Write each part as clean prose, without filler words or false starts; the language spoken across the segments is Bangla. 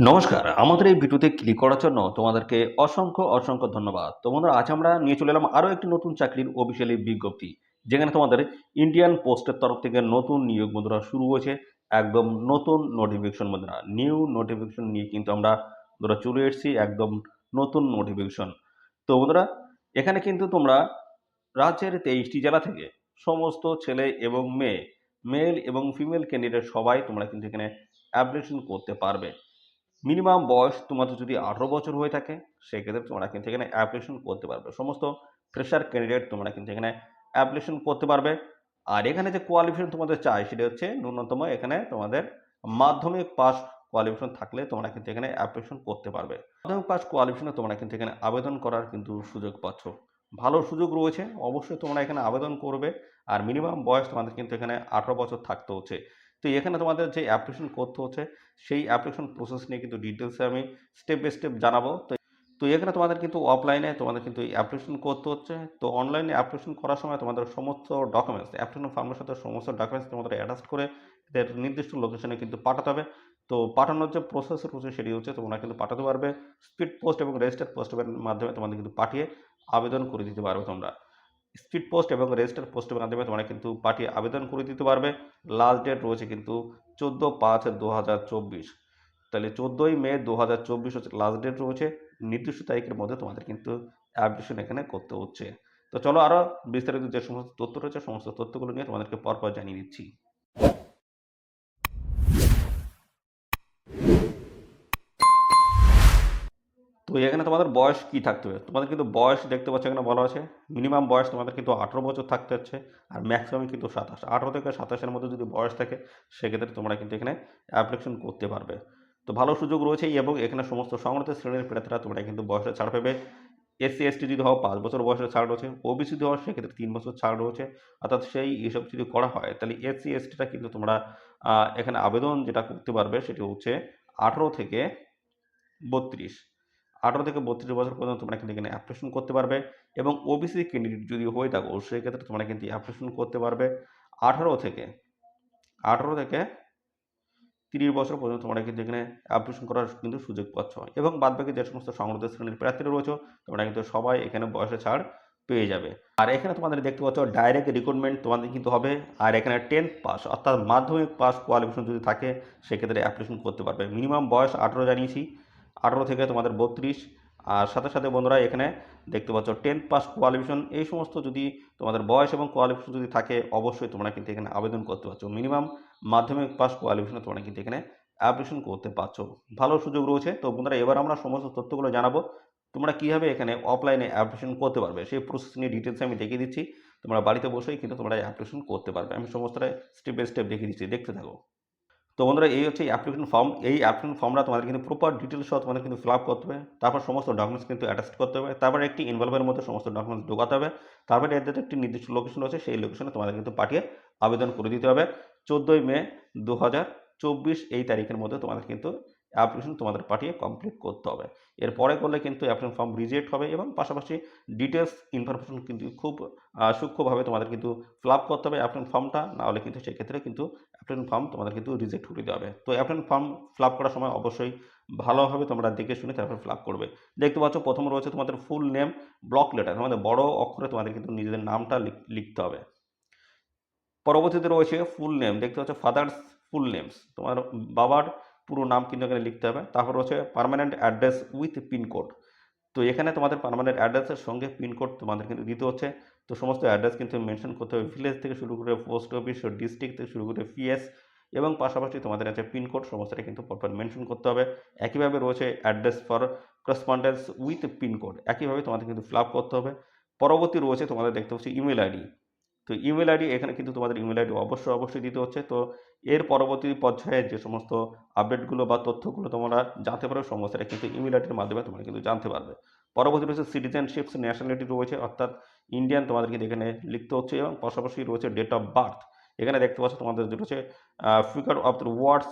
নমস্কার। আমাদের এই ভিডিওতে ক্লিক করার জন্য তোমাদেরকে অসংখ্য ধন্যবাদ। তো বন্ধুরা আজ আমরা নিয়ে চলে এলাম আরো একটি নতুন চাকরির অফিসিয়ালি বিজ্ঞপ্তি। যেখানে তোমাদের ইন্ডিয়ান পোস্টের তরফ থেকে নতুন নিয়োগ বন্ধুরা শুরু হয়েছে। একদম নতুন নোটিফিকেশন বন্ধুরা। নিউ নোটিফিকেশন নিয়ে কিন্তু আমরা বন্ধুরা চলে এসেছি একদম নতুন নোটিফিকেশন। তো বন্ধুরা এখানে কিন্তু তোমরা রাজ্যের 23টি জেলা থেকে সমস্ত ছেলে এবং মেয়ে, মেল এবং ফিমেল ক্যান্ডিডেট সবাই তোমরা কিন্তু এখানে অ্যাপ্লিকেশন করতে পারবে। মিনিমাম বয়স তোমাদের যদি 18 বছর হয়ে থাকে সেক্ষেত্রে তোমরা কিন্তু এখানে অ্যাপ্লিকেশন করতে পারবে। সমস্ত ফ্রেশার ক্যান্ডিডেট তোমরা কিন্তু এখানে অ্যাপ্লিকেশন করতে পারবে। আর এখানে যে কোয়ালিফিকেশন তোমাদের চাই সেটা হচ্ছে ন্যূনতম এখানে তোমাদের মাধ্যমিক পাস কোয়ালিফিকেশন থাকলে তোমরা কিন্তু এখানে অ্যাপ্লিকেশন করতে পারবে। মাধ্যমিক পাস কোয়ালিফিকেশনে তোমরা কিন্তু এখানে আবেদন করার কিন্তু সুযোগ পাচ্ছ। ভালো সুযোগ রয়েছে, অবশ্যই তোমরা এখানে আবেদন করবে। আর মিনিমাম বয়স তোমাদের কিন্তু এখানে 18 বছর থাকতে হচ্ছে। তো এখানে তোমাদের যে অ্যাপ্লিকেশন করতে হচ্ছে সেই অ্যাপ্লিকেশন প্রসেস নিয়ে কিন্তু ডিটেলসে আমি স্টেপ বাই স্টেপ জানাবো। তো এখানে তোমাদের কিন্তু অফলাইনে তোমাদের কিন্তু এই অ্যাপ্লিকেশন করতে হচ্ছে। তো অনলাইনে অ্যাপ্লিকেশন করার সময় তোমাদের সমস্ত ডকুমেন্টস অ্যাপ্লিকেশন ফর্মের সাথে সমস্ত ডকুমেন্টস তোমাদের অ্যাটাচ করে এদের নির্দিষ্ট লোকেশনে কিন্তু পাঠাতে হবে। তো পাঠানোর যে প্রসেস রয়েছে সেটি হচ্ছে তোমরা কিন্তু পাঠাতে পারবে স্পিড পোস্ট এবং রেজিস্টার্ড পোস্টের মাধ্যমে তোমাদের কিন্তু পাঠিয়ে আবেদন করে দিতে পারবে তোমরা। স্পিড পোস্ট এবং রেজিস্টার পোস্টের মাধ্যমে তোমরা কিন্তু পাঠিয়ে আবেদন করে দিতে পারবে। লাস্ট ডেট রয়েছে কিন্তু 14/5/2024। তাহলে 14ই মে 2024 হচ্ছে লাস্ট ডেট রয়েছে। নির্দিষ্ট তারিখের মধ্যে তোমাদের কিন্তু অ্যাপ্লিকেশন এখানে করতে হচ্ছে। তো চলো আরও বিস্তারিত যে সমস্ত তথ্য রয়েছে সমস্ত তথ্যগুলো নিয়ে তোমাদেরকে পরপর জানিয়ে দিচ্ছি। তো এখানে তোমাদের বয়স কি থাকতে হবে? তোমাদের কিন্তু বয়স দেখতে পাচ্ছ এখানে বলা আছে মিনিমাম বয়স তোমাদের কিন্তু 18 বছর থাকতে হচ্ছে। আর ম্যাক্সিমাম কিন্তু 27। 18 থেকে 27-এর মধ্যে যদি বয়স থাকে সেক্ষেত্রে তোমরা কিন্তু এখানে অ্যাপ্লিকেশন করতে পারবে। তো ভালো সুযোগ রয়েছে এবং এখানে সমস্ত সংরক্ষিত শ্রেণীর প্রার্থীরা তোমরা কিন্তু বয়সে ছাড় পাবে। এসসি এসটি যদি হও 5 বছর বয়সের ছাড় রয়েছে। ওবিসি যদি হও সেক্ষেত্রে 3 বছর ছাড় রয়েছে। অর্থাৎ সেই এসব যদি করা হয় তাহলে এসসি এসটিটা কিন্তু তোমরা এখানে আবেদন যেটা করতে পারবে সেটি হচ্ছে 18 থেকে 32। 18 থেকে 32 বছর পর্যন্ত তোমরা কিন্তু এখানে অ্যাপ্লিকেশন করতে পারবে এবং ওবিসি ক্যান্ডিডেট যদি হয়ে থাকো সেক্ষেত্রে তোমরা কিন্তু অ্যাপ্লিকেশন করতে পারবে 18 থেকে 18 থেকে 30 বছর পর্যন্ত তোমরা কিন্তু এখানে অ্যাপ্লিকেশন করার কিন্তু সুযোগ পাচ্ছ এবং বাদবাকি যে সমস্ত সংরক্ষিত শ্রেণীর প্রার্থীরা রয়েছে তোমরা কিন্তু সবাই এখানে বয়সে ছাড় পেয়ে যাবে। আর এখানে তোমাদের দেখতে পাচ্ছ ডাইরেক্ট রিক্রুটমেন্ট তোমাদের কিন্তু হবে। আর এখানে 10th পাস অর্থাৎ মাধ্যমিক পাস কোয়ালিফিকেশন যদি থাকে সেক্ষেত্রে অ্যাপ্লিকেশন করতে পারবে। মিনিমাম বয়স 18 জানিয়েছি, 18 থেকে তোমাদের 32। আর সাথে বন্ধুরা এখানে দেখতে পাচ্ছ 10th পাস কোয়ালিফিকেশন এই সমস্ত যদি তোমাদের বয়স এবং কোয়ালিফিকেশন যদি থাকে অবশ্যই তোমরা কিন্তু এখানে আবেদন করতে পারছো। মিনিমাম মাধ্যমিক পাস কোয়ালিফিকেশনে তোমরা কিন্তু এখানে অ্যাপ্লিকেশন করতে পারছো। ভালো সুযোগ রয়েছে। তো বন্ধুরা এবার আমরা সমস্ত তথ্যগুলো জানাবো তোমরা কীভাবে এখানে অফলাইনে অ্যাপ্লিকেশন করতে পারবে সেই প্রসেস নিয়ে ডিটেলসে আমি দেখিয়ে দিচ্ছি। তোমরা বাড়িতে বসেই কিন্তু তোমরা অ্যাপ্লিকেশন করতে পারবে। আমি সমস্তটা স্টেপ বাই স্টেপ দেখিয়ে দিচ্ছি, দেখতে থাকো। তো বন্ধুরা এই হচ্ছে অ্যাপ্লিকেশন ফর্ম। এই অ্যাপ্লিকেশন ফর্মটা তোমাদের কিন্তু প্রপার ডিটেলস সহ তোমাদের কিন্তু ফিল আপ করতে হবে। তারপর সমস্ত ডকুমেন্টস কিন্তু অ্যাটাচ করতে হবে। তারপরে একটি এনভেলপের মধ্যে সমস্ত ডকুমেন্টস ঢোকাতে হবে। তারপরে এদের একটি নির্দিষ্ট লোকেশন আছে সেই লোকেশনে তোমাদের কিন্তু পাঠিয়ে আবেদন করে দিতে হবে। 14ই মে 2024 এই তারিখের মধ্যে তোমাদের কিন্তু অ্যাপ্লিকেশন তোমাদের পাঠিয়ে কমপ্লিট করতে হবে। এরপরে করলে কিন্তু অ্যাপ্লিকেশন ফর্ম রিজেক্ট হবে এবং পাশাপাশি ডিটেলস ইনফরমেশন কিন্তু খুব সূক্ষ্মভাবে তোমাদের কিন্তু ফিল আপ করতে হবে অ্যাপ্লিকেশন ফর্মটা, না হলে কিন্তু সেক্ষেত্রে কিন্তু অ্যাপ্লিকেশন ফর্ম তোমাদের কিন্তু রিজেক্ট করে দেওয়া হবে। তো অ্যাপ্লিকেশন ফর্ম ফিল আপ করার সময় অবশ্যই ভালোভাবে তোমরা দেখে শুনে তারপর ফিল আপ করবে। দেখতে পাচ্ছ প্রথম রয়েছে তোমাদের ফুল নেম, ব্লক লেটার তোমাদের বড় অক্ষরে তোমাদের কিন্তু নিজেদের নামটা লিখতে হবে। পরবর্তীতে রয়েছে ফুল নেম, দেখতে পাচ্ছ ফাদার্স ফুল নেমস, তোমার বাবার পুরো নাম কিন্তু এখানে লিখতে হবে। তারপর রয়েছে পার্মানেন্ট অ্যাড্রেস উইথ পিনকোড। তো এখানে তোমাদের পার্মানেন্ট অ্যাড্রেসের সঙ্গে পিনকোড তোমাদের কিন্তু দিতে হচ্ছে। তো সমস্ত অ্যাড্রেস কিন্তু মেনশন করতে হবে, ভিলেজ থেকে শুরু করে পোস্ট অফিস, ডিস্ট্রিক্ট থেকে শুরু করে পিএস এবং পাশাপাশি তোমাদের আছে পিনকোড, সমস্তটা কিন্তু প্রপার মেনশন করতে হবে। একইভাবে রয়েছে address for correspondence with pincode, একইভাবে তোমাদের কিন্তু ফিল আপ করতে হবে। পরবর্তী রয়েছে তোমাদের দেখতে পাচ্ছি ইমেল আইডি। তো ইমেল আইডি এখানে কিন্তু তোমাদের ইমেল আইডি অবশ্যই দিতে হচ্ছে। তো এর পরবর্তী পর্যায়ে যে সমস্ত আপডেটগুলো বা তথ্যগুলো তোমরা জানতে পারো সমস্তটা কিন্তু ইমেল আইডির মাধ্যমে তোমরা কিন্তু জানতে পারবে। পরবর্তী রয়েছে সিটিজেনশিপস, ন্যাশনালিটি রয়েছে অর্থাৎ ইন্ডিয়ান তোমাদের কিন্তু এখানে লিখতে হচ্ছে এবং পাশাপাশি রয়েছে ডেট অফ বার্থ। এখানে দেখতে পাচ্ছ তোমাদের যেটা হচ্ছে figure of the words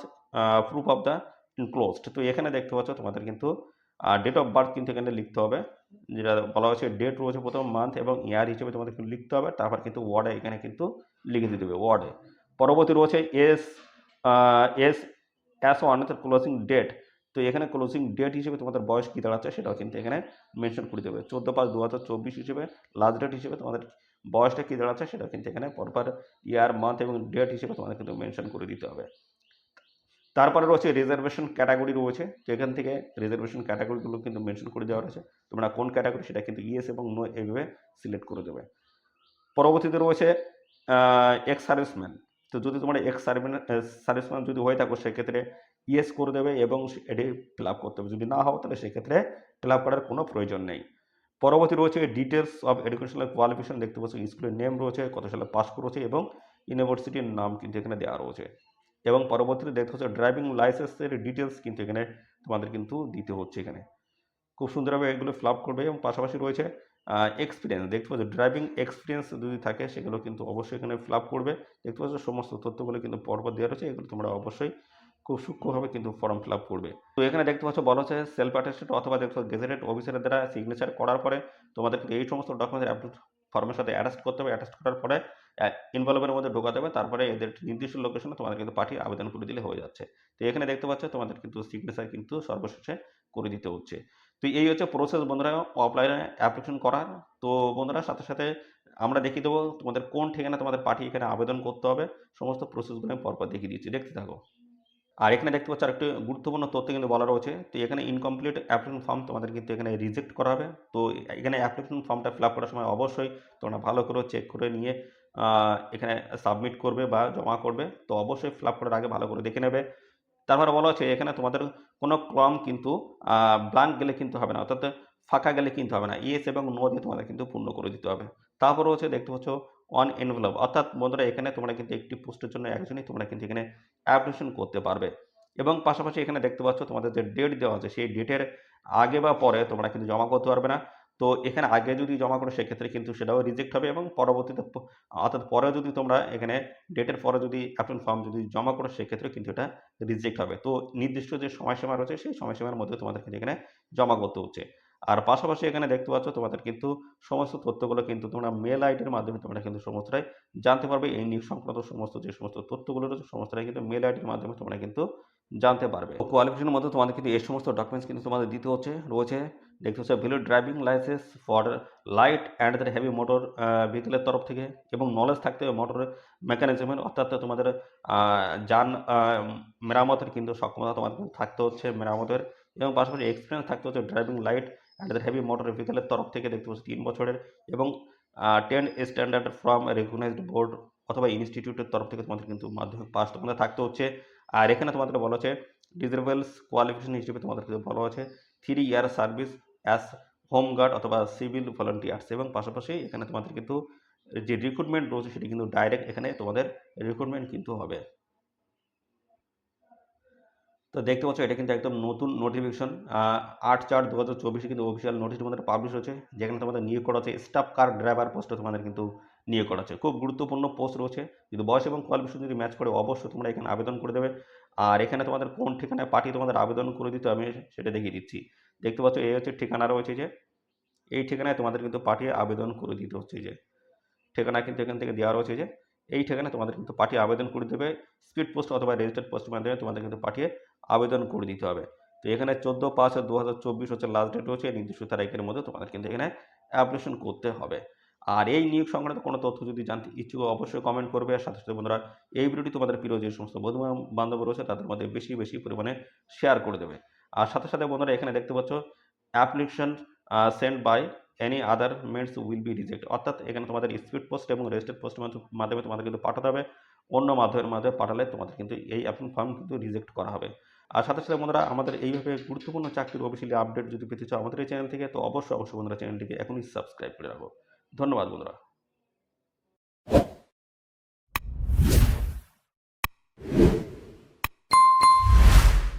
proof of the enclosed. তো এখানে দেখতে পাচ্ছ তোমাদের কিন্তু ডেট অফ বার্থ কিন্তু এখানে লিখতে হবে। যেটা বলা হয়েছে ডেট রয়েছে প্রথম, মান্থ এবং ইয়ার হিসেবে তোমাদের কিন্তু লিখতে হবে। তারপর কিন্তু ওয়ার্ডে এখানে কিন্তু লিখে দিতে হবে ওয়ার্ডে। পরবর্তী রয়েছে S S as on closing date. তো তো এখানে ক্লোজিং ডেট হিসেবে তোমাদের বয়স কী দাঁড়াচ্ছে সেটাও কিন্তু এখানে মেনশন করে দেবে। 14/5/2024 হিসেবে লাস্ট ডেট হিসেবে তোমাদের বয়সটা কী দাঁড়াচ্ছে সেটাও কিন্তু এখানে পরপর ইয়ার, মান্থ এবং ডেট হিসেবে তোমাদের কিন্তু মেনশন করে দিতে হবে। তারপরে রয়েছে রিজার্ভেশন ক্যাটাগরি রয়েছে, তো এখান থেকে রিজার্ভেশন ক্যাটাগরিগুলো কিন্তু মেনশন করে দেওয়া রয়েছে। তোমরা কোন ক্যাটাগরি সেটা কিন্তু ইয়েস এবং নো এইভাবে সিলেক্ট করে দেবে। পরবর্তীতে রয়েছে এক্স সার্ভিসম্যান। তো যদি তোমরা এক্স সার্ভিসম্যান যদি হয়ে থাকো সেক্ষেত্রে ইয়েস করে দেবে এবং এটি ফিল আপ করতে হবে। যদি না হও তাহলে সেক্ষেত্রে ফিল আপ করার কোনো প্রয়োজন নেই। পরবর্তী রয়েছে ডিটেলস অফ এডুকেশনাল কোয়ালিফিকেশন, দেখতে পাচ্ছ স্কুলের নেম রয়েছে, কত সালে পাস করেছে এবং ইউনিভার্সিটির নাম কিন্তু এখানে দেওয়া রয়েছে। এবং পরবর্তীতে দেখতে হচ্ছে ড্রাইভিং লাইসেন্সের ডিটেলস কিন্তু এখানে তোমাদের কিন্তু দিতে হচ্ছে। এখানে খুব সুন্দরভাবে এগুলো ফিল আপ করবে এবং পাশাপাশি রয়েছে এক্সপিরিয়েন্স, দেখতে পাচ্ছ ড্রাইভিং এক্সপিরিয়েন্স যদি থাকে সেগুলো কিন্তু অবশ্যই এখানে ফিল আপ করবে। দেখতে পাচ্ছ সমস্ত তথ্যগুলো কিন্তু পরপর দেওয়া রয়েছে, এগুলো তোমরা অবশ্যই খুব সূক্ষ্মভাবে কিন্তু ফর্ম ফিল আপ করবে। তো এখানে দেখতে পাচ্ছ বলা হচ্ছে সেলফ অ্যাটেস্টেড অথবা দেখছো গেজেটেড অফিসারের দ্বারা সিগনেচার করার পরে তোমাদের কিন্তু এই সমস্ত ডকুমেন্ট অ্যাপ্রুভ ফর্মের সাথে অ্যাটাচ করতে হবে। অ্যাটাচ করার পরে ইনভলভের মধ্যে ঢোকাতে হবে, তারপরে এদের নির্দিষ্ট লোকেশনে তোমাদের কিন্তু পাঠিয়ে আবেদন করে দিলে হয়ে যাচ্ছে। তো এখানে দেখতে পাচ্ছ তোমাদের কিন্তু সিগনেচার কিন্তু সর্বশেষে করে দিতে হচ্ছে। তো এই হচ্ছে প্রসেস বন্ধুরা অফলাইনে অ্যাপ্লিকেশন করার। তো বন্ধুরা সাথে সাথে আমরা দেখিয়ে দেবো তোমাদের কোন ঠিকানা তোমাদের পাঠিয়ে এখানে আবেদন করতে হবে, সমস্ত প্রসেসগুলো আমি পরপর দেখিয়ে দিচ্ছি, দেখতে থাকো। আর এখানে দেখতে পাচ্ছ আরেকটি গুরুত্বপূর্ণ তথ্য কিন্তু বলা রয়েছে। তো এখানে ইনকমপ্লিট অ্যাপ্লিকেশন ফর্ম তোমাদের কিন্তু এখানে রিজেক্ট করা হবে। তো এখানে অ্যাপ্লিকেশন ফর্মটা ফিল আপ করার সময় অবশ্যই তোমরা ভালো করে চেক করে নিয়ে এখানে সাবমিট করবে বা জমা করবে। তো অবশ্যই ফিল আপ করার আগে ভালো করে দেখে নেবে। তারপরে বলা হচ্ছে এখানে তোমাদের কোনো কলাম কিন্তু ব্ল্যাঙ্ক গেলে কিন্তু হবে না, অর্থাৎ ফাঁকা গেলে কিন্তু হবে না, ইয়েস এবং নো দিয়ে তোমাদের কিন্তু পূর্ণ করে দিতে হবে। তারপর হচ্ছে দেখতে পাচ্ছ অন এনভেলপ, অর্থাৎ বন্ধুরা এখানে তোমরা কিন্তু একটি পোস্টের জন্য একজনই তোমরা কিন্তু এখানে অ্যাপ্লিকেশন করতে পারবে। এবং পাশাপাশি এখানে দেখতে পাচ্ছ তোমাদের যে ডেট দেওয়া আছে সেই ডেটের আগে বা পরে তোমরা কিন্তু জমা করতে পারবে না। তো এখানে আগে যদি জমা করো সেক্ষেত্রে কিন্তু সেটাও রিজেক্ট হবে এবং পরবর্তীতে অর্থাৎ পরে যদি তোমরা এখানে ডেটের পরে যদি অ্যাপ্লিকেশন ফর্ম যদি জমা করো সেক্ষেত্রে কিন্তু এটা রিজেক্ট হবে। তো নির্দিষ্ট যে সময়সীমা রয়েছে সেই সময়সীমার মধ্যে তোমাদের কিন্তু এখানে জমা করতে হচ্ছে। আর পাশাপাশি এখানে দেখতে পাচ্ছ তোমাদের কিন্তু সমস্ত তথ্যগুলো কিন্তু তোমরা মেল আইডির মাধ্যমে তোমরা কিন্তু সমস্তটাই জানতে পারবে। এই নিয়োগ সংক্রান্ত সমস্ত যে সমস্ত তথ্যগুলো রয়েছে সমস্তটাই কিন্তু মেল আইডির মাধ্যমে তোমরা কিন্তু জানতে পারবে। কোয়ালিফিকেশনের মধ্যে তোমাদের কিন্তু এই সমস্ত ডকুমেন্টস কিন্তু তোমাদের দিতে হচ্ছে রয়েছে। দেখতে হচ্ছে valid driving license for light and the heavy motor ভেহিকেলের তরফ থেকে এবং নলেজ থাকতে হবে মোটর মেকানিজমের, অর্থাৎ তোমাদের যান মেরামতের কিন্তু সক্ষমতা তোমাদের কিন্তু থাকতে হচ্ছে মেরামতের, এবং পাশাপাশি এক্সপিরিয়েন্স থাকতে হচ্ছে driving light and the heavy motor ভেহিকেলের তরফ থেকে দেখতে পাচ্ছি 3 বছরের, এবং 10 স্ট্যান্ডার্ড ফ্রম রেকগনাইজড বোর্ড অথবা ইনস্টিটিউটের তরফ থেকে তোমাদের কিন্তু মাধ্যমিক পাস তোমাদের থাকতে হচ্ছে। আর এখানে তোমাদের বলা হচ্ছে ডিজারেবলস কোয়ালিফিকেশন হিসেবে তোমাদের কিন্তু বলা হচ্ছে 3 year service as home guard অথবা সিভিল ভলান্টিয়ার্স, এবং পাশাপাশি এখানে তোমাদের কিন্তু যে রিক্রুটমেন্ট রয়েছে সেটি কিন্তু ডাইরেক্ট এখানে তোমাদের রিক্রুটমেন্ট কিন্তু হবে। তো দেখতে পাচ্ছ এটা কিন্তু একদম নতুন নোটিফিকেশন 8/4/2024 কিন্তু অফিসিয়াল নোটিশ তোমাদের পাবলিশ হচ্ছে, যেখানে তোমাদের নিয়োগ করা হচ্ছে স্টাফ কার ড্রাইভার পোস্টে তোমাদের কিন্তু নিয়োগ করা হচ্ছে। খুব গুরুত্বপূর্ণ পোস্ট রয়েছে, যদি বয়স এবং কোয়ালিফিকেশন যদি ম্যাচ করে অবশ্যই তোমরা এখানে আবেদন করে দেবে। আর এখানে তোমাদের কোন ঠিকানায় পাঠিয়ে তোমাদের আবেদন করে দিতে আমি সেটা দেখিয়ে দিচ্ছি। দেখতে পাচ্ছ এই হচ্ছে ঠিকানা রয়েছে, যে এই ঠিকানায় তোমাদের কিন্তু পাঠিয়ে আবেদন করে দিতে হচ্ছে। যে ঠিকানা কিন্তু এখান থেকে দেওয়া রয়েছে, যে এই ঠিকানায় তোমাদের কিন্তু পাঠিয়ে আবেদন করে দেবে। স্পিড পোস্ট অথবা রেজিস্টার্ড পোস্টের মাধ্যমে তোমাদের কিন্তু পাঠিয়ে আবেদন করে দিতে হবে। তো এখানে 14/5/2024 হচ্ছে লাস্ট ডেট রয়েছে, নির্দিষ্ট তারিখের মধ্যে তোমাদের কিন্তু এখানে অ্যাপ্লিকেশন করতে হবে। আর এই নিয়োগ সংক্রান্ত কোনো তথ্য যদি জানতে ইচ্ছুক অবশ্যই কমেন্ট করবে। আর সাথে সাথে বন্ধুরা এই ভিডিওটি তোমাদের প্রিয় যে সমস্ত বন্ধু বান্ধব রয়েছে তাদের মধ্যে বেশি বেশি পরিমাণে শেয়ার করে দেবে। আর সাথে সাথে বন্ধুরা এখানে দেখতে পাচ্ছ application send by any other means will be reject, অর্থাৎ এখানে তোমাদের স্পিড পোস্ট এবং রেজিস্টার্ড পোস্টের মাধ্যমে তোমাদের কিন্তু পাঠাতে হবে। অন্য মাধ্যমে পাঠালে তোমাদের কিন্তু এই অ্যাপ্লিকেশন ফর্ম কিন্তু রিজেক্ট করা হবে। আর সাথে সাথে বন্ধুরা আমাদের এইভাবে গুরুত্বপূর্ণ চাকরির অফিসিয়ালি আপডেট যদি পেতে চাও আমাদের এই চ্যানেল থেকে, তো অবশ্যই বন্ধুরা চ্যানেলটিকে এখনই সাবস্ক্রাইব করে রাখো। ধন্যবাদ বন্ধুরা।